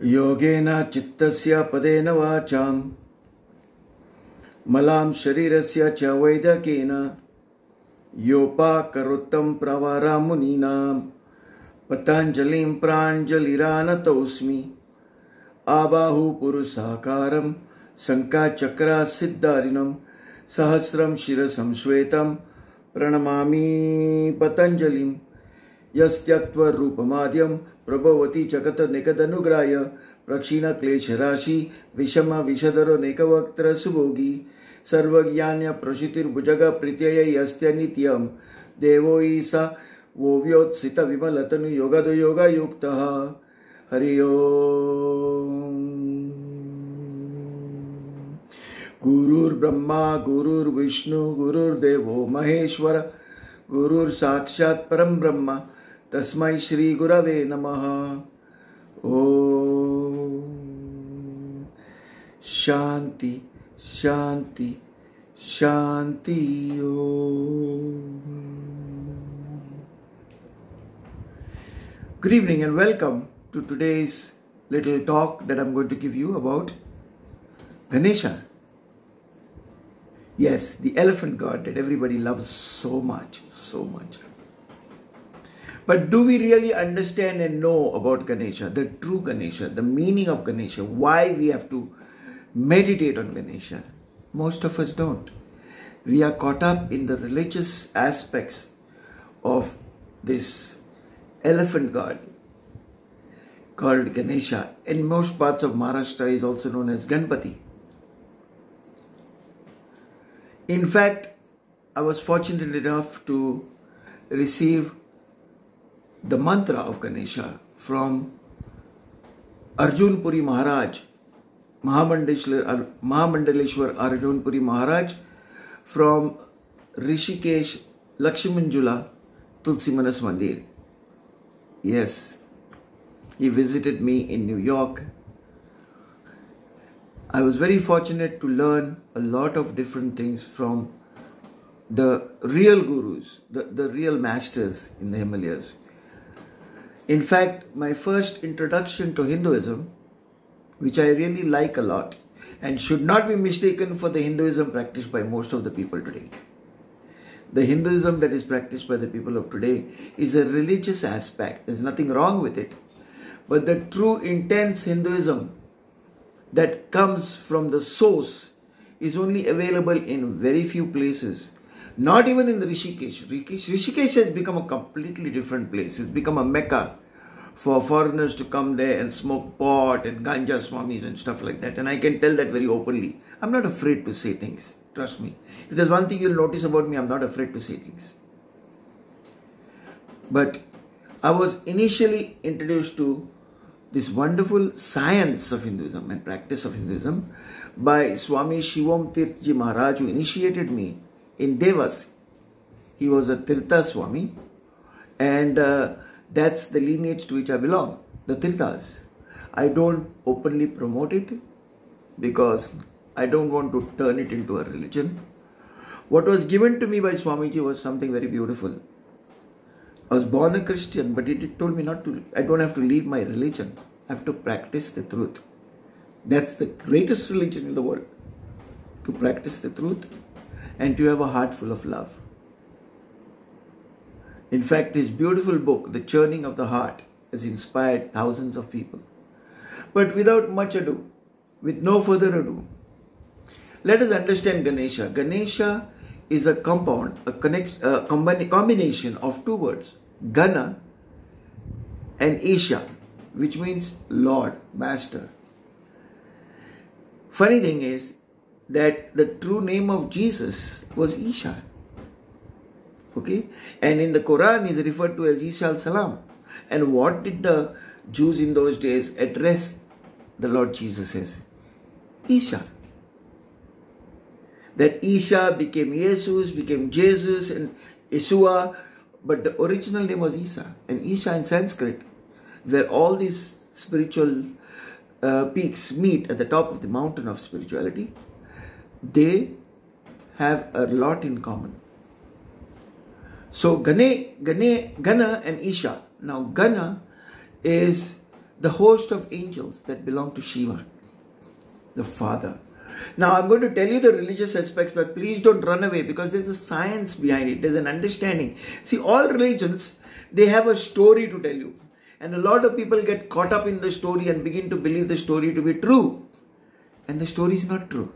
योगेन चित्तस्य पदेन वाचां मलां शरीरस्य च वैद्यकेन योपाकरोत्तं प्रवरां मुनीनां पतञ्जलिं प्राञ्जलिरानतोऽस्मि आबाहु पुरुषाकारं शङ्खचक्रसिद्धारिणं सहस्रं शिरसं श्वेतं प्रणमामि पतञ्जलिं यस्त्यक्त्वा रूपमाद्यं प्रभवति जगत निकदनुग्राय प्रक्षीण क्लेशराशि विषम विषधरो नेकवक्त्र सुभोगी सर्वज्ञान्य प्रसिद्धिर्भुजग प्रीत्यय यस्य नित्यं देवो ईसा वोव्योत्सित विमलतनु योगदो योगयुक्तः हरि ओम। गुरुर्ब्रह्मा गुरुर्विष्णु गुरुर्देवो महेश्वर गुरुर्साक्षात् परं ब्रह्म तस्मै श्री गुरवे नमः। ओम शांति शांति शांति। ओम। Good evening and welcome to today's little talk that I'm going to give you about Ganesha. Yes, the elephant god that everybody loves so much, so much. But do we really understand and know about Ganesha, the true Ganesha, the meaning of Ganesha, why we have to meditate on Ganesha? Most of us don't. We are caught up in the religious aspects of this elephant god called Ganesha. In most parts of Maharashtra is also known as Ganpati. In fact, I was fortunate enough to receive the mantra of Ganesha from Arjun Puri Maharaj, Mahamandaleshwar Arjun Puri Maharaj from Rishikesh Lakshmanjula Tulsi Manas Mandir. Yes, he visited me in New York. I was very fortunate to learn a lot of different things from the real gurus, the real masters in the Himalayas. In fact, my first introduction to Hinduism, which I really like a lot and should not be mistaken for the Hinduism practiced by most of the people today. The Hinduism that is practiced by the people of today is a religious aspect. There's nothing wrong with it. But the true intense Hinduism that comes from the source is only available in very few places. Not even in the Rishikesh. Rishikesh has become a completely different place. It's become a mecca for foreigners to come there and smoke pot and ganja swamis and stuff like that. And I can tell that very openly. I'm not afraid to say things. Trust me. If there's one thing you'll notice about me, I'm not afraid to say things. But I was initially introduced to this wonderful science of Hinduism and practice of Hinduism by Swami Shivam Tirthji Maharaj, who initiated me in Devas. He was a Tirtha Swami, and that's the lineage to which I belong, the Tirthas. I don't openly promote it because I don't want to turn it into a religion. What was given to me by Swamiji was something very beautiful. I was born a Christian, but it told me not to. I don't have to leave my religion. I have to practice the truth. That's the greatest religion in the world. To practice the truth and to have a heart full of love. In fact, his beautiful book, The Churning of the Heart, has inspired thousands of people. But without much ado, with no further ado, let us understand Ganesha. Ganesha is a compound, a combination of two words, Gana and Isha, which means Lord, Master. Funny thing is that the true name of Jesus was Isha. Okay, and in the Quran is referred to as Isa al-Salam. And what did the Jews in those days address the Lord Jesus as? Isa. That Isa became Jesus, became Jesus and Yeshua, but the original name was Isa. And Isa in Sanskrit, where all these spiritual peaks meet at the top of the mountain of spirituality, they have a lot in common. So Gana and Isha. Now Gana is the host of angels that belong to Shiva, the Father. Now I'm going to tell you the religious aspects, but please don't run away, because there's a science behind it. There's an understanding. See, all religions, they have a story to tell you. And a lot of people get caught up in the story and begin to believe the story to be true. And the story is not true.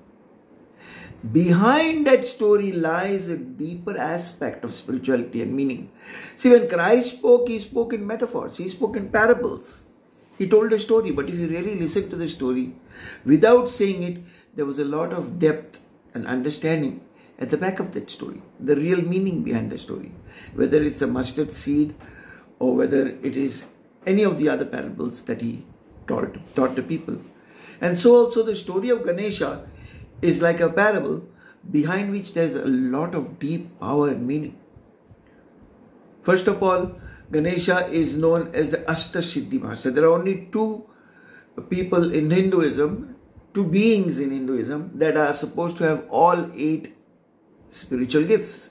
Behind that story lies a deeper aspect of spirituality and meaning. See, when Christ spoke, he spoke in metaphors. He spoke in parables. He told a story. But if you really listen to the story, without saying it, there was a lot of depth and understanding at the back of that story. The real meaning behind the story. Whether it's a mustard seed or whether it is any of the other parables that he taught to people. And so also the story of Ganesha is like a parable behind which there is a lot of deep power and meaning. First of all, Ganesha is known as the Ashtasiddhi Master. There are only two people in Hinduism, two beings in Hinduism that are supposed to have all 8 spiritual gifts.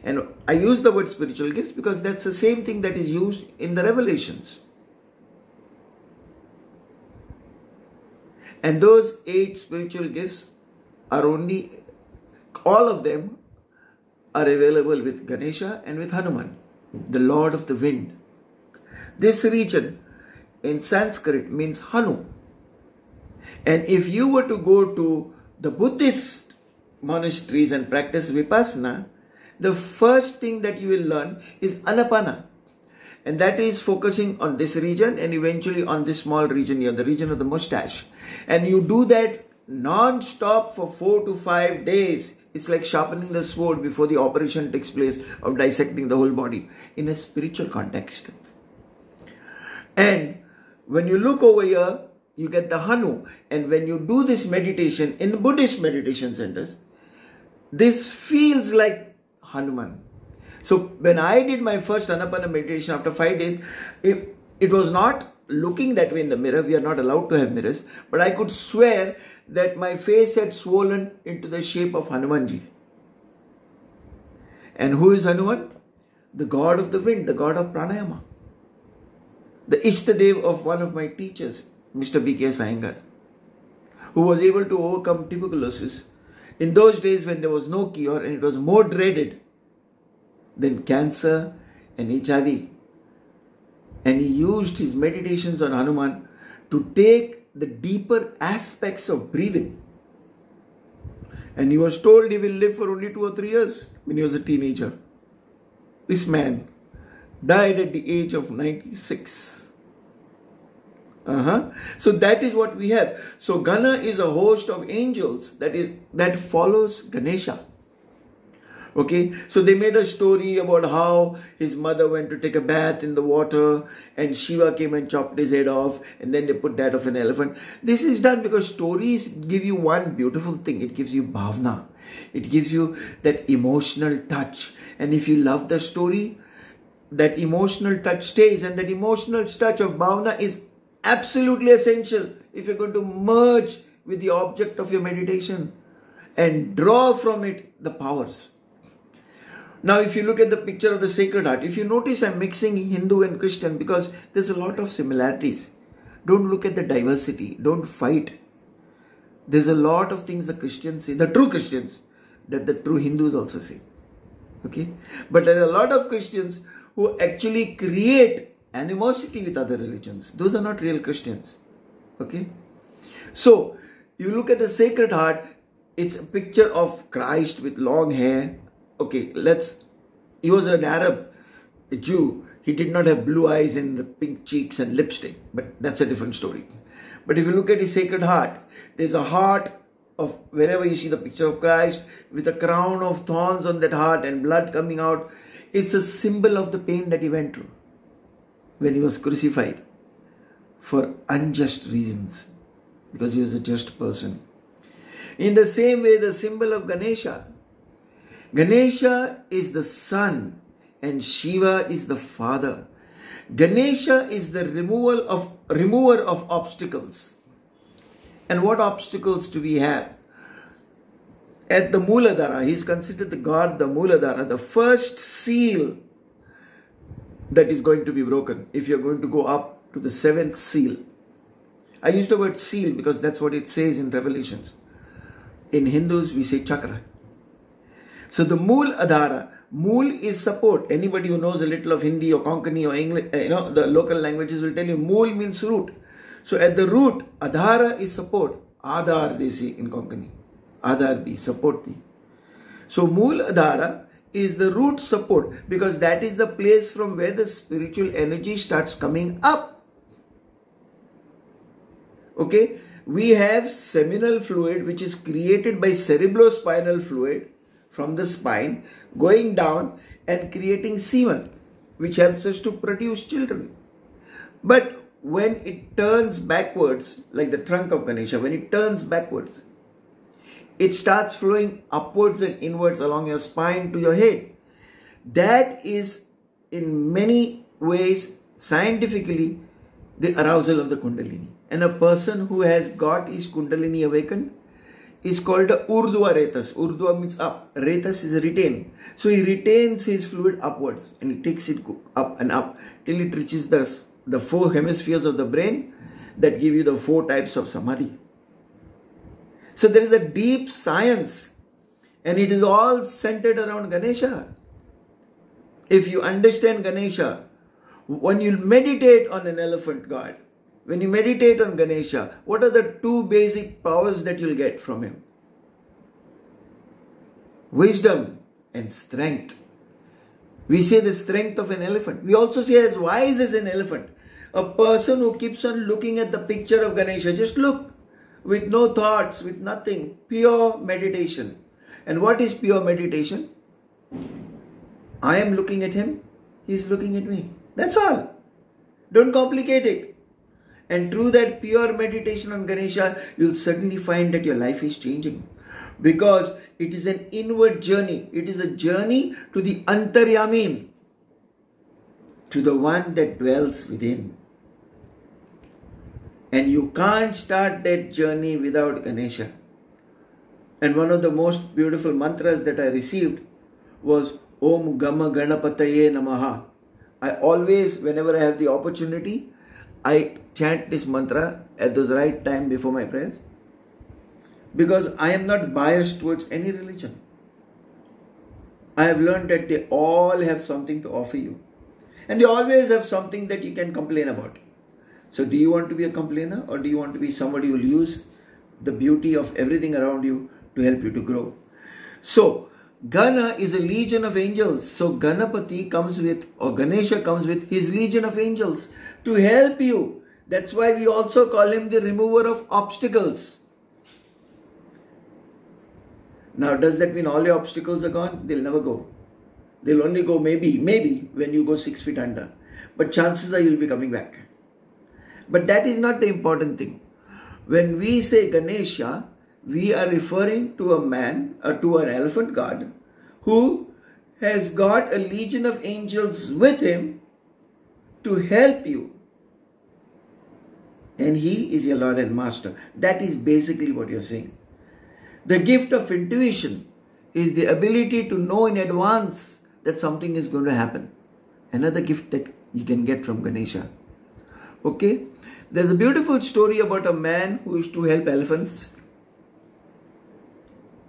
And I use the word spiritual gifts because that's the same thing that is used in the Revelations. And those 8 spiritual gifts are all of them are available with Ganesha and with Hanuman, the Lord of the Wind. This region in Sanskrit means Hanu. And if you were to go to the Buddhist monasteries and practice Vipassana, the first thing that you will learn is Anapana. And that is focusing on this region and eventually on this small region here, the region of the mustache. And you do that non-stop for 4 to 5 days. It's like sharpening the sword before the operation takes place of dissecting the whole body in a spiritual context. And when you look over here, you get the Hanu. And when you do this meditation in Buddhist meditation centers, this feels like Hanuman. So when I did my first Anapana meditation after 5 days, it was not looking that way in the mirror. We are not allowed to have mirrors. But I could swear that my face had swollen into the shape of Hanumanji. And who is Hanuman? The god of the wind, the god of pranayama. The Ishtadev of one of my teachers, Mr. B.K. Sayengar, who was able to overcome tuberculosis in those days when there was no cure and it was more dreaded than cancer and HIV. And he used his meditations on Hanuman to take the deeper aspects of breathing. And he was told he will live for only 2 or 3 years when he was a teenager. This man died at the age of 96. So that is what we have. So Gana is a host of angels that follows Ganesha. Okay, so they made a story about how his mother went to take a bath in the water and Shiva came and chopped his head off and then they put that of an elephant. This is done because stories give you one beautiful thing. It gives you bhavna. It gives you that emotional touch. And if you love the story, that emotional touch stays, and that emotional touch of bhavna is absolutely essential if you're going to merge with the object of your meditation and draw from it the powers. Now, if you look at the picture of the Sacred Heart, if you notice I'm mixing Hindu and Christian because there's a lot of similarities. Don't look at the diversity. Don't fight. There's a lot of things the Christians say, the true Christians, that the true Hindus also say. Okay? But there's a lot of Christians who actually create animosity with other religions. Those are not real Christians. Okay? So, you look at the Sacred Heart, it's a picture of Christ with long hair. Okay, he was an Arab, a Jew. He did not have blue eyes and the pink cheeks and lipstick, but that's a different story. But if you look at his Sacred Heart, there's a heart of, wherever you see the picture of Christ, with a crown of thorns on that heart and blood coming out. It's a symbol of the pain that he went through when he was crucified for unjust reasons, because he was a just person. In the same way, the symbol of Ganesha. Ganesha is the son and Shiva is the father. Ganesha is the remover of obstacles. And what obstacles do we have? At the Mooladhara, he is considered the god, the Mooladhara, the first seal that is going to be broken if you are going to go up to the seventh seal. I used the word seal because that's what it says in Revelations. In Hindus, we say chakra. So the Mooladhara, Mool is support. Anybody who knows a little of Hindi or Konkani or English, the local languages will tell you Mool means root. So at the root, Adhara is support. Adhar they say in Konkani. Adhar di, support di. So Mooladhara is the root support, because that is the place from where the spiritual energy starts coming up. Okay, we have seminal fluid which is created by cerebrospinal fluid from the spine going down and creating semen, which helps us to produce children. But when it turns backwards, like the trunk of Ganesha, when it turns backwards, it starts flowing upwards and inwards along your spine to your head. That is in many ways scientifically the arousal of the Kundalini. And a person who has got his Kundalini awakened is called a Urdhva Retas. Urdhva means up. Retas is retain. So he retains his fluid upwards and he takes it up and up till it reaches the four hemispheres of the brain that give you the four types of Samadhi. So there is a deep science and it is all centered around Ganesha. If you understand Ganesha, when you meditate on an elephant god, when you meditate on Ganesha, what are the two basic powers that you'll get from him? Wisdom and strength. We say the strength of an elephant. We also say as wise as an elephant. A person who keeps on looking at the picture of Ganesha, just look with no thoughts, with nothing, pure meditation. And what is pure meditation? I am looking at him, he is looking at me. That's all. Don't complicate it. And through that pure meditation on Ganesha, you'll certainly find that your life is changing. Because it is an inward journey. It is a journey to the Antaryamin, to the one that dwells within. And you can't start that journey without Ganesha. And one of the most beautiful mantras that I received was Om Gama Ganapataye Namaha. I always, whenever I have the opportunity, I chant this mantra at the right time before my prayers, because I am not biased towards any religion. I have learned that they all have something to offer you, and they always have something that you can complain about. So do you want to be a complainer, or do you want to be somebody who will use the beauty of everything around you to help you to grow? So Gana is a legion of angels. So Ganapati comes with, or Ganesha comes with his legion of angels to help you. That's why we also call him the remover of obstacles. Now, does that mean all your obstacles are gone? They'll never go. They'll only go maybe when you go 6 feet under. But chances are you'll be coming back. But that is not the important thing. When we say Ganesha, we are referring to a man, or to an elephant god, who has got a legion of angels with him to help you. And he is your Lord and Master. That is basically what you're saying. The gift of intuition is the ability to know in advance that something is going to happen. Another gift that you can get from Ganesha. Okay? There's a beautiful story about a man who used to help elephants.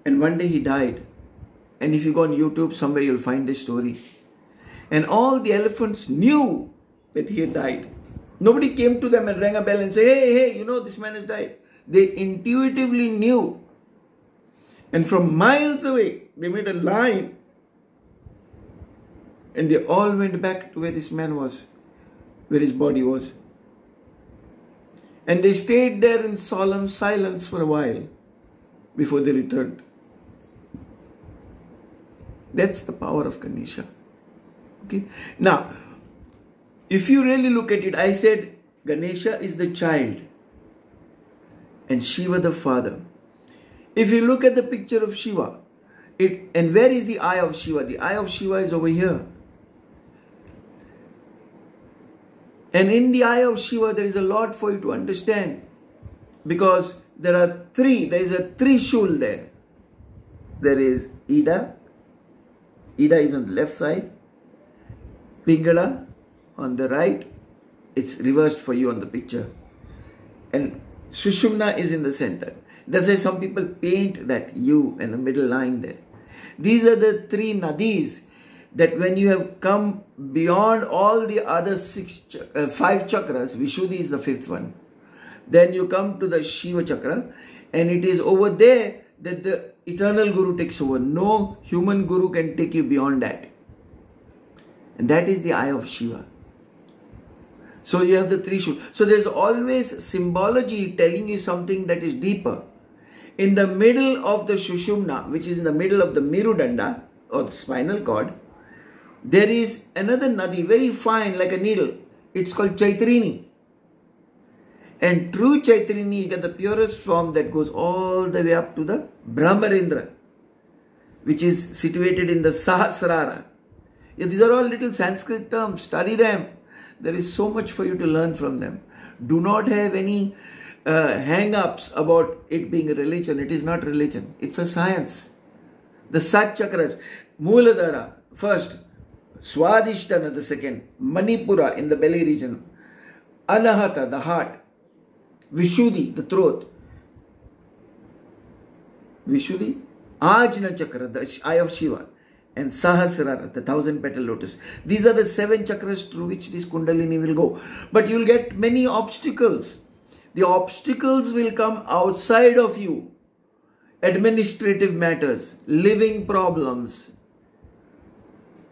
And one day he died. And if you go on YouTube, somewhere you'll find this story. And all the elephants knew that he had died. Nobody came to them and rang a bell and said, hey, this man has died. They intuitively knew. And from miles away, they made a line. And they all went back to where this man was, where his body was. And they stayed there in solemn silence for a while before they returned. That's the power of Ganesha. Okay. Now, if you really look at it, I said Ganesha is the child and Shiva the father. If you look at the picture of Shiva, and where is the eye of Shiva? The eye of Shiva is over here. And in the eye of Shiva, there is a lot for you to understand. Because there is a Trishul there. There is Ida. Ida is on the left side. Pingala on the right. It's reversed for you on the picture. And Sushumna is in the center. That's why some people paint that U and a middle line there. These are the three nadis that when you have come beyond all the other 5 chakras, Vishuddhi is the 5th one. Then you come to the Shiva chakra, and it is over there that the eternal Guru takes over. No human Guru can take you beyond that. And that is the eye of Shiva. So you have the Trishul. So there's always symbology telling you something that is deeper. In the middle of the Sushumna, which is in the middle of the Mirudanda or the spinal cord, there is another nadi, very fine like a needle. It's called Chaitrini. And through Chaitrini, you get the purest form that goes all the way up to the Brahmarendra, which is situated in the Sahasrara. Yeah, these are all little Sanskrit terms. Study them. There is so much for you to learn from them. Do not have any hang-ups about it being a religion. It is not religion. It's a science. The Sat Chakras, Mooladhara, first, Swadhisthana, the second, Manipura in the belly region, Anahata, the heart, Vishuddhi, the throat, Vishuddhi, Ajna Chakra, the eye of Shiva, and Sahasrara, the 1000-petal lotus. These are the 7 chakras through which this Kundalini will go. But you will get many obstacles. The obstacles will come outside of you. Administrative matters, living problems,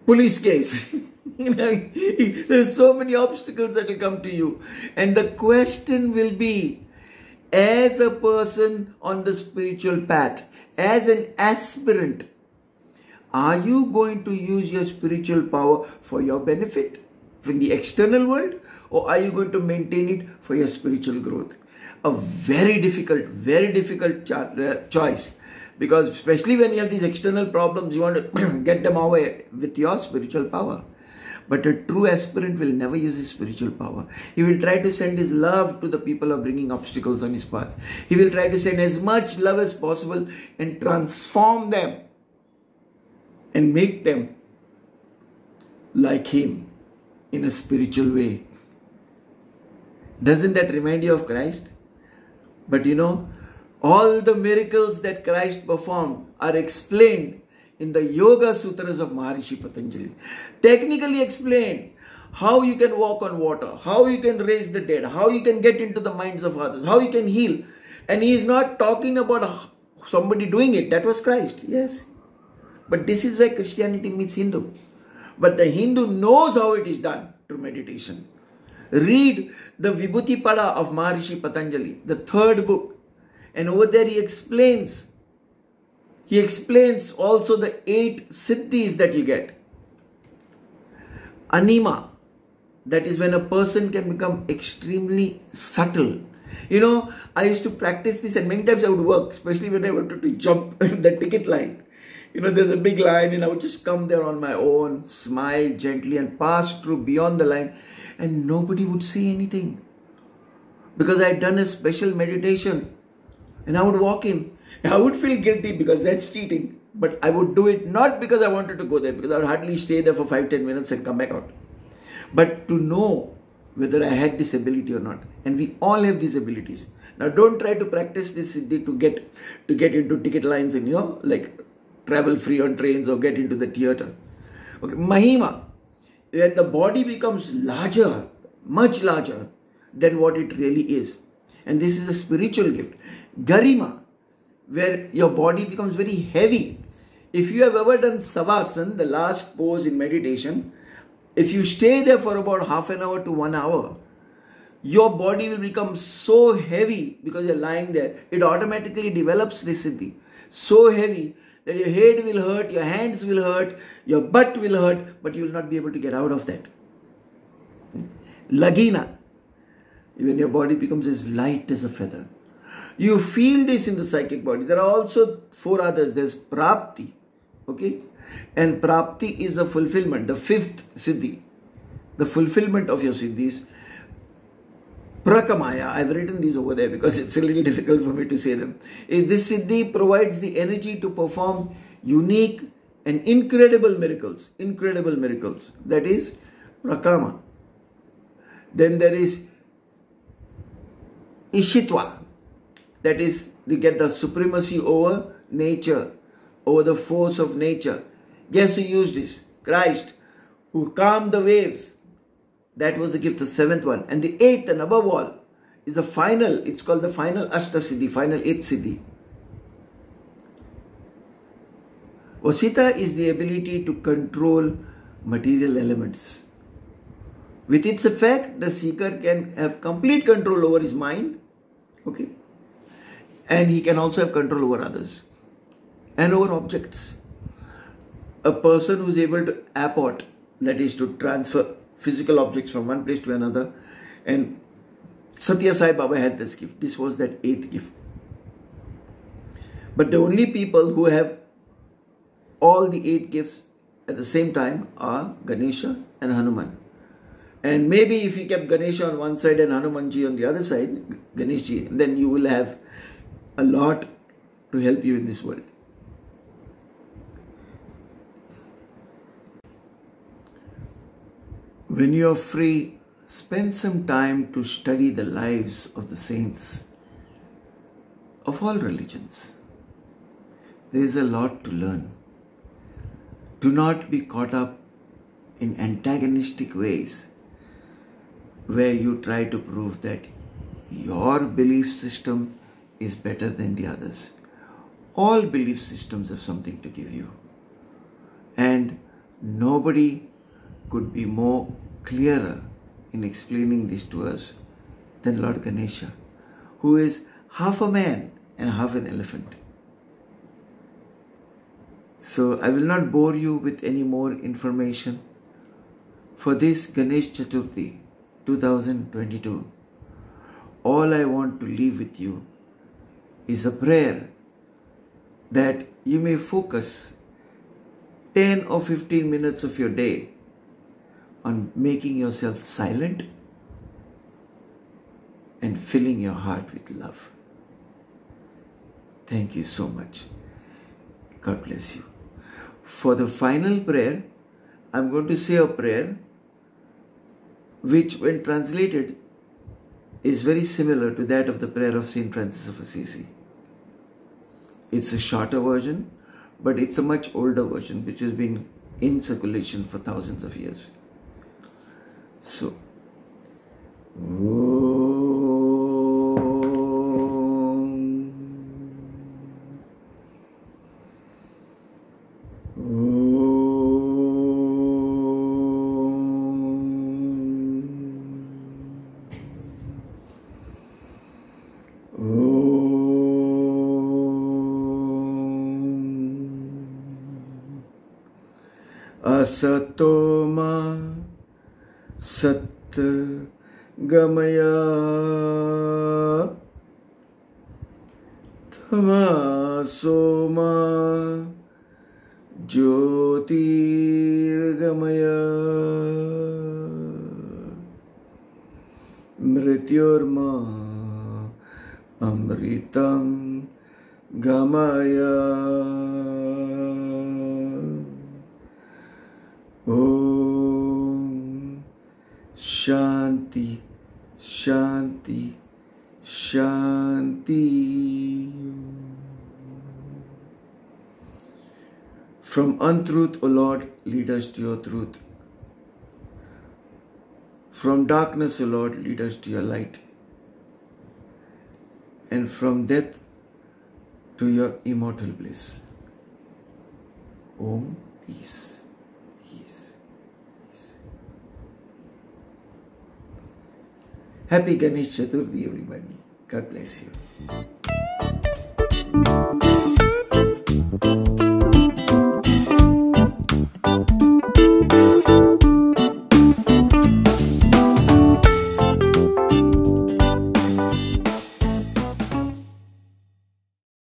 police case. There are so many obstacles that will come to you. And the question will be, as a person on the spiritual path, as an aspirant, are you going to use your spiritual power for your benefit in the external world, or are you going to maintain it for your spiritual growth? A very difficult choice. Because especially when you have these external problems, you want to get them away with your spiritual power. But a true aspirant will never use his spiritual power. He will try to send his love to the people who are bringing obstacles on his path. He will try to send as much love as possible and transform them and make them like him in a spiritual way. Doesn't that remind you of Christ? But you know, all the miracles that Christ performed are explained in the Yoga Sutras of Maharishi Patanjali. Technically explained how you can walk on water, how you can raise the dead, how you can get into the minds of others, how you can heal. And he is not talking about somebody doing it. That was Christ, yes. But this is where Christianity meets Hindu. But the Hindu knows how it is done through meditation. Read the Vibhuti Pada of Maharishi Patanjali, the 3rd book. And over there he explains also the 8 siddhis that you get. Anima, that is when a person can become extremely subtle. You know, I used to practice this and many times I would work, especially when I wanted to jump the ticket line. You know, there's a big line and I would just come there on my own, smile gently and pass through beyond the line, and nobody would say anything. Because I had done a special meditation and I would walk in. I would feel guilty because that's cheating. But I would do it not because I wanted to go there, because I would hardly stay there for 5-10 minutes and come back out. But to know whether I had this ability or not. And we all have these abilities. Now don't try to practice this siddhi to get into ticket lines and, you know, like travel free on trains or get into the theatre. Okay, Mahima, when the body becomes larger, much larger than what it really is. And this is a spiritual gift. Garima, where your body becomes very heavy. If you have ever done Savasana, the last pose in meditation, if you stay there for about half an hour to 1 hour, your body will become so heavy because you're lying there. It automatically develops this siddhi. So heavy that your head will hurt, your hands will hurt, your butt will hurt, but you will not be able to get out of that. Lagina, when your body becomes as light as a feather. You feel this in the psychic body. There are also 4 others. There's Prapti, okay? And Prapti is the fulfillment, the 5th Siddhi, the fulfillment of your Siddhis. Prakamaya, I've written these over there because it's a little difficult for me to say them. This Siddhi provides the energy to perform unique and incredible miracles. Incredible miracles. That is Prakama. Then there is Ishitva. That is, they get the supremacy over nature, over the force of nature. Guess who used this? Christ, who calmed the waves. That was the gift, the 7th one. And the 8th and above all is the final, it's called the final Ashtasiddhi, final 8th Siddhi. Vasita is the ability to control material elements. With its effect, the seeker can have complete control over his mind, okay? And he can also have control over others and over objects. A person who is able to apport, that is to transfer physical objects from one place to another, and Satya Sai Baba had this gift. This was that 8th gift. But the only people who have all the 8 gifts at the same time are Ganesha and Hanuman. And maybe if you kept Ganesha on one side and Hanumanji on the other side, Ganeshji, then you will have a lot to help you in this world. When you are free, spend some time to study the lives of the saints of all religions. There is a lot to learn. Do not be caught up in antagonistic ways where you try to prove that your belief system is better than the others. All belief systems have something to give you. And nobody could be more clearer in explaining this to us than Lord Ganesha, who is half a man and half an elephant. So I will not bore you with any more information. For this Ganesh Chaturthi 2022, all I want to leave with you is a prayer that you may focus 10 or 15 minutes of your day on making yourself silent and filling your heart with love. Thank you so much. God bless you. For the final prayer, I'm going to say a prayer which, when translated, is very similar to that of the prayer of Saint Francis of Assisi. It's a shorter version, but it's a much older version which has been in circulation for thousands of years. So, Asatoma Sat Gamaya Tamasoma Jyotirgamaya Mrityorma Amritam Gamaya. Om Shanti, Shanti, Shanti. From untruth, O Lord, lead us to your truth. From darkness, O Lord, lead us to your light. And from death to your immortal bliss. Om, peace. Happy Ganesh Chaturthi, everybody. God bless you.